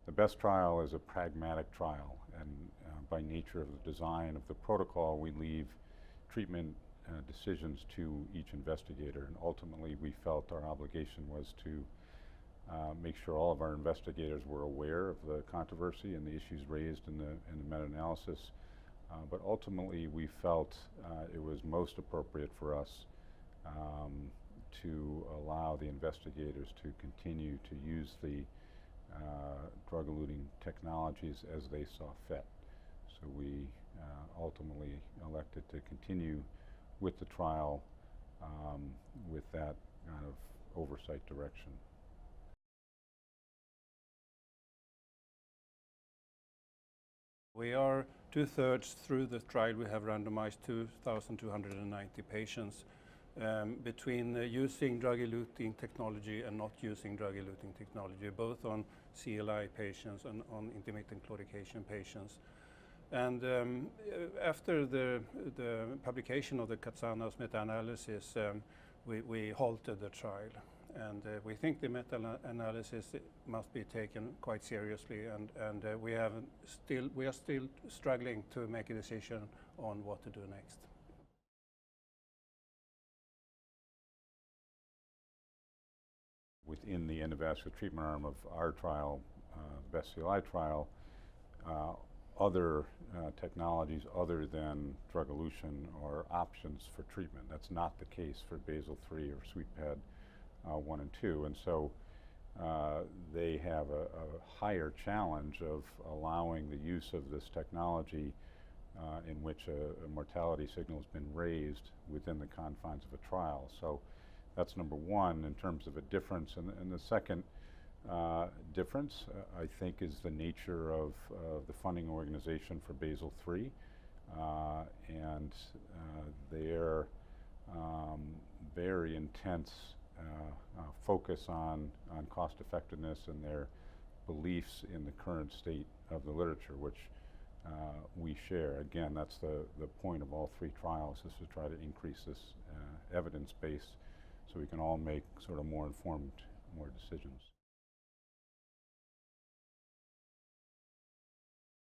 The BEST trial is a pragmatic trial, and by nature of the design of the protocol, we leave treatment decisions to each investigator, and ultimately we felt our obligation was to make sure all of our investigators were aware of the controversy and the issues raised in the meta-analysis. But ultimately we felt it was most appropriate for us to allow the investigators to continue to use the drug-eluting technologies as they saw fit. So we ultimately elected to continue with the trial with that kind of oversight direction. We are 2/3 through the trial. We have randomized 2,290 patients between using drug-eluting technology and not using drug-eluting technology, both on CLI patients and on intermittent claudication patients. And after the publication of the Katsanos meta-analysis, we halted the trial. And we think the meta-analysis must be taken quite seriously, and we are still struggling to make a decision on what to do next. Within the endovascular treatment arm of our trial, BEST-CLI trial, other technologies other than drug elution are options for treatment. That's not the case for basal 3 or SWEDEPAD 1 and 2, and so they have a higher challenge of allowing the use of this technology in which a mortality signal has been raised within the confines of a trial. So that's number one in terms of a difference. And the second difference, I think, is the nature of the funding organization for basal 3 and their very intense focus on cost effectiveness and their beliefs in the current state of the literature, which we share. Again, that's the point of all 3 trials, is to try to increase this evidence base so we can all make sort of more informed decisions.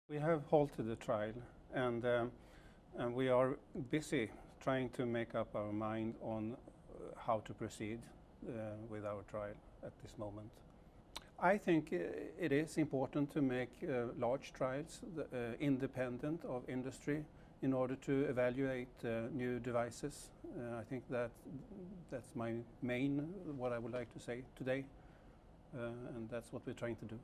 We have halted the trial, and we are busy trying to make up our mind on how to proceed with our trial at this moment. I think it is important to make large trials independent of industry in order to evaluate new devices. I think that's my main, what I would like to say today, and that's what we're trying to do.